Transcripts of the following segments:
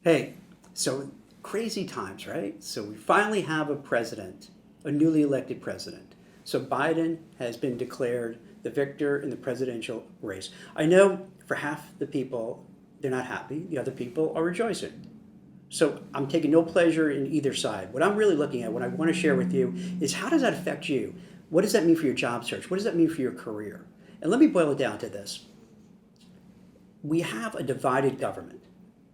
Hey, so crazy times, right? So we finally have a president, a newly elected president. So Biden has been declared the victor in the presidential race. I know for half the people, they're not happy. The other people are rejoicing. So I'm taking no pleasure in either side. What I'm really looking at, what I want to share with you, is how does that affect you? What does that mean for your job search? What does that mean for your career? And let me boil it down to this. We have a divided government,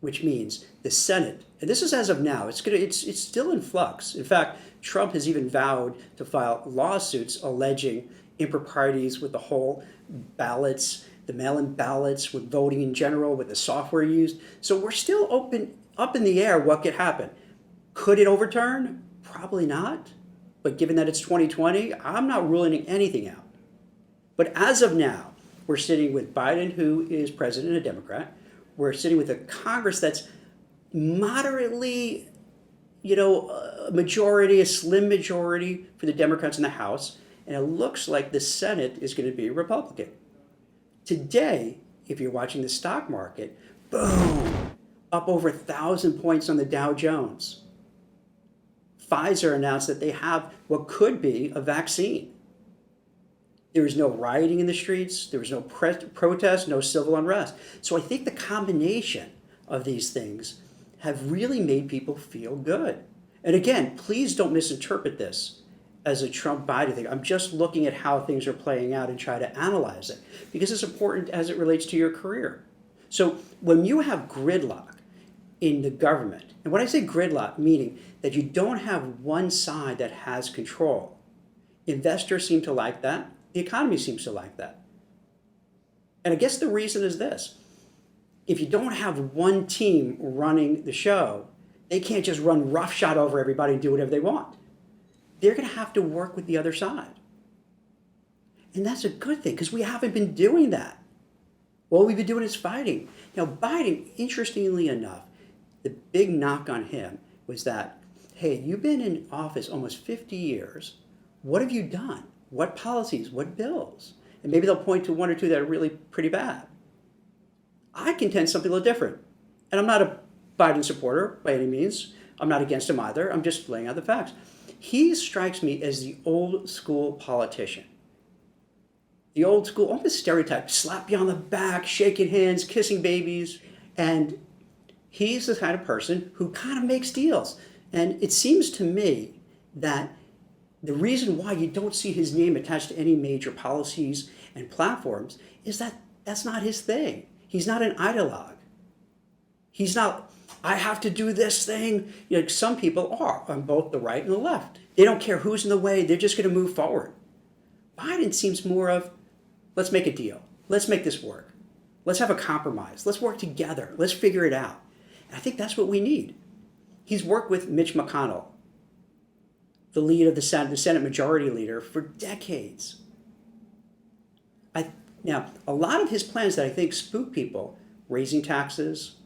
which means the Senate, and this is as of now, it's still in flux. In fact, Trump has even vowed to file lawsuits alleging improprieties with the whole ballots, the mail-in ballots, with voting in general, with the software used. So we're still up in the air what could happen. Could it overturn? Probably not. But given that it's 2020, I'm not ruling anything out. But as of now, we're sitting with Biden, who is president, a Democrat. We're sitting with a Congress that's moderately, a majority, a slim majority for the Democrats in the House. And it looks like the Senate is going to be Republican. Today, if you're watching the stock market, boom, up over 1,000 points on the Dow Jones. Pfizer announced that they have what could be a vaccine. There was no rioting in the streets. There was no protest, no civil unrest. So I think the combination of these things have really made people feel good. And again, please don't misinterpret this as a Trump-Biden thing. I'm just looking at how things are playing out and try to analyze it because it's important as it relates to your career. So when you have gridlock in the government, and when I say gridlock, meaning that you don't have one side that has control, investors seem to like that. The economy seems to like that. And I guess the reason is this. If you don't have one team running the show, they can't just run roughshod over everybody and do whatever they want. They're going to have to work with the other side. And that's a good thing because we haven't been doing that. All we've been doing is fighting. Now, Biden, interestingly enough, the big knock on him was that, hey, you've been in office almost 50 years. What have you done? What policies? What bills? And maybe they'll point to one or two that are really pretty bad. I contend something a little different. And I'm not a Biden supporter by any means. I'm not against him either. I'm just laying out the facts. He strikes me as the old school politician. The old school, almost stereotype, slap you on the back, shaking hands, kissing babies. And he's the kind of person who kind of makes deals. And it seems to me that the reason why you don't see his name attached to any major policies and platforms is that that's not his thing. He's not an ideologue. He's not, I have to do this thing. Some people are on both the right and the left. They don't care who's in the way. They're just going to move forward. Biden seems more of, let's make a deal. Let's make this work. Let's have a compromise. Let's work together. Let's figure it out. And I think that's what we need. He's worked with Mitch McConnell, the lead of the Senate Majority Leader, for decades. Now, a lot of his plans that I think spook people, raising taxes,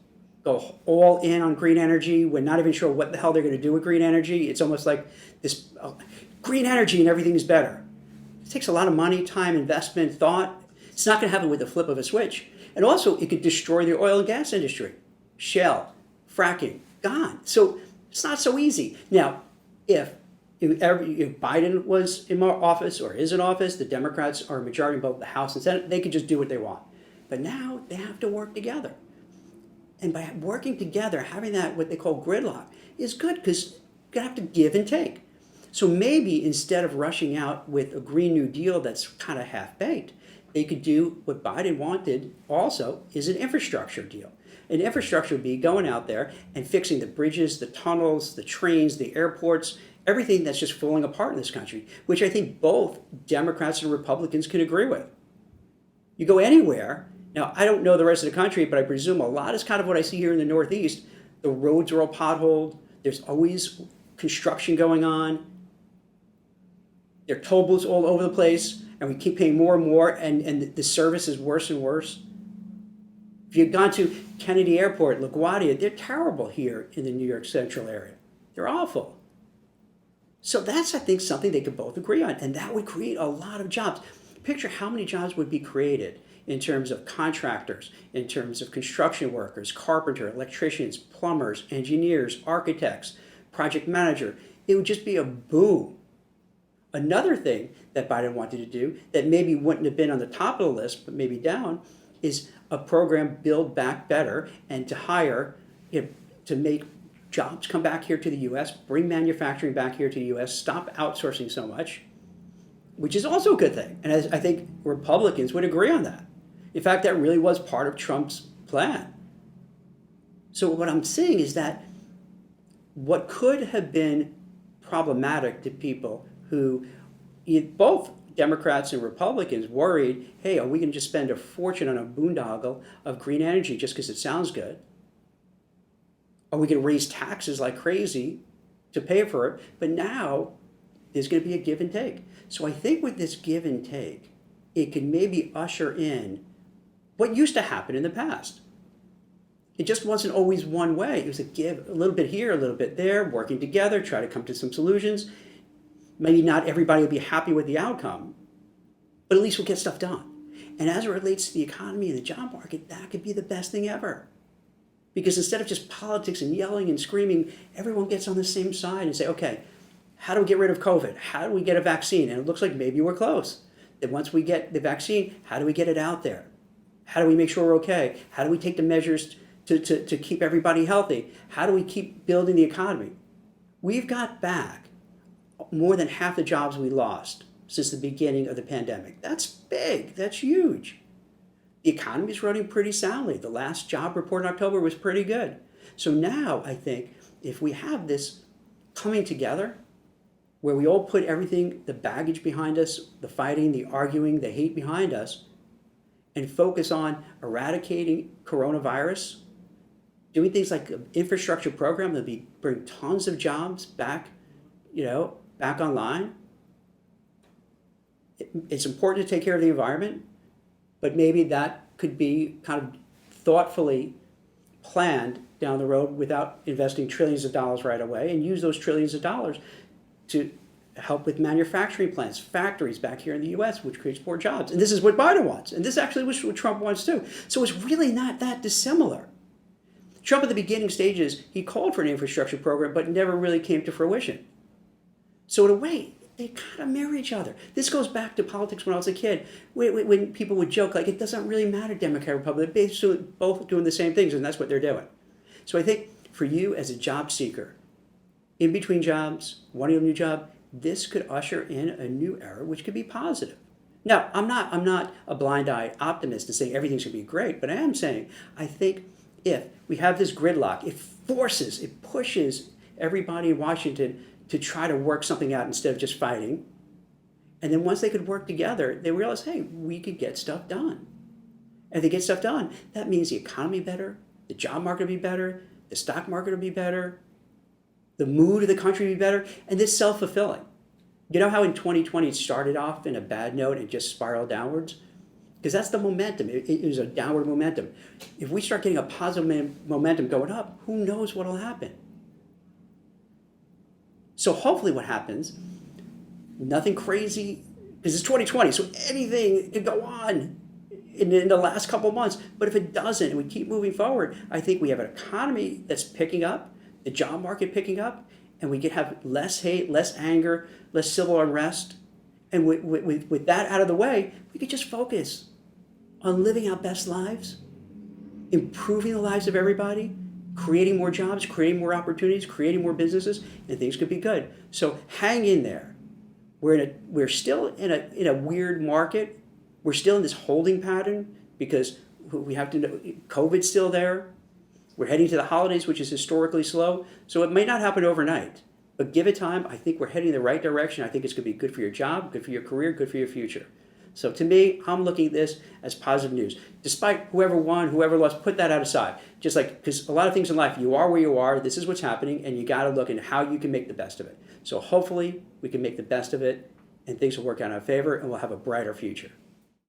go all in on green energy, we're not even sure what the hell they're going to do with green energy. It's almost like this green energy and everything is better. It takes a lot of money, time, investment, thought. It's not going to happen with the flip of a switch. And also, it could destroy the oil and gas industry. Shell, fracking, gone. So it's not so easy. Now, if Biden was in office or is in office, the Democrats are a majority in both the House and Senate, they could just do what they want. But now they have to work together. And by working together, having that, what they call gridlock, is good because you're going to have to give and take. So maybe instead of rushing out with a Green New Deal that's kind of half-baked, they could do what Biden wanted also is an infrastructure deal. An infrastructure would be going out there and fixing the bridges, the tunnels, the trains, the airports, everything that's just falling apart in this country, which I think both Democrats and Republicans can agree with. You go anywhere, now I don't know the rest of the country, but I presume a lot is kind of what I see here in the Northeast. The roads are all potholed. There's always construction going on. There are toll booths all over the place, and we keep paying more and more, and the service is worse and worse. If you've gone to Kennedy Airport, LaGuardia, they're terrible here in the New York Central area. They're awful. So that's, I think, something they could both agree on, and that would create a lot of jobs. Picture how many jobs would be created in terms of contractors, in terms of construction workers, carpenter, electricians, plumbers, engineers, architects, project manager. It would just be a boom. Another thing that Biden wanted to do that maybe wouldn't have been on the top of the list, but maybe down, is a program Build Back Better, and to hire, to make jobs come back here to the U.S., bring manufacturing back here to the U.S., stop outsourcing so much, which is also a good thing. And I think Republicans would agree on that. In fact, that really was part of Trump's plan. So what I'm saying is that what could have been problematic to people who, both Democrats and Republicans, worried, hey, are we going to just spend a fortune on a boondoggle of green energy just because it sounds good? Are we going to raise taxes like crazy to pay for it? But now there's going to be a give and take. So I think with this give and take, it can maybe usher in what used to happen in the past. It just wasn't always one way. It was a give, a little bit here, a little bit there, working together, try to come to some solutions. Maybe not everybody will be happy with the outcome, but at least we'll get stuff done. And as it relates to the economy and the job market, that could be the best thing ever. Because instead of just politics and yelling and screaming, everyone gets on the same side and say, okay, how do we get rid of COVID? How do we get a vaccine? And it looks like maybe we're close. Then once we get the vaccine, how do we get it out there? How do we make sure we're okay? How do we take the measures to keep everybody healthy? How do we keep building the economy? We've got back more than half the jobs we lost since the beginning of the pandemic. That's big. That's huge. The economy is running pretty soundly. The last job report in October was pretty good. So now I think if we have this coming together, where we all put everything, the baggage behind us, the fighting, the arguing, the hate behind us, and focus on eradicating coronavirus, doing things like an infrastructure program that will bring tons of jobs back, back online. It's important to take care of the environment, but maybe that could be kind of thoughtfully planned down the road without investing trillions of dollars right away, and use those trillions of dollars to help with manufacturing plants, factories back here in the U.S., which creates more jobs. And this is what Biden wants. And this actually is what Trump wants too. So it's really not that dissimilar. Trump at the beginning stages, he called for an infrastructure program, but never really came to fruition. So in a way, they kind of mirror each other. This goes back to politics when I was a kid, when people would joke, like, it doesn't really matter, Democrat, Republican, they're basically both doing the same things, and that's what they're doing. So I think for you as a job seeker, in between jobs, wanting a new job, this could usher in a new era, which could be positive. Now, I'm not a blind-eyed optimist and saying everything's going to be great, but I am saying I think if we have this gridlock, it pushes everybody in Washington to try to work something out instead of just fighting. And then once they could work together, they realize, hey, we could get stuff done. And if they get stuff done, that means the economy better, the job market will be better, the stock market will be better, the mood of the country will be better, and this self-fulfilling. You know how in 2020 it started off in a bad note and just spiraled downwards? Because that's the momentum. It was a downward momentum. If we start getting a positive momentum going up, who knows what will happen? So hopefully what happens, nothing crazy, because it's 2020, so anything can go on in the last couple of months. But if it doesn't, and we keep moving forward, I think we have an economy that's picking up, the job market picking up, and we can have less hate, less anger, less civil unrest. And with that out of the way, we could just focus on living our best lives, improving the lives of everybody, creating more jobs, creating more opportunities, creating more businesses, and things could be good. So hang in there. We're still in a weird market. We're still in this holding pattern because we have to know COVID's still there. We're heading to the holidays, which is historically slow. So it may not happen overnight, but give it time. I think we're heading in the right direction. I think it's going to be good for your job, good for your career, good for your future. So to me, I'm looking at this as positive news. Despite whoever won, whoever lost, put that out aside. Just like, because a lot of things in life, you are where you are, this is what's happening, and you got to look at how you can make the best of it. So hopefully we can make the best of it, and things will work out in our favor, and we'll have a brighter future.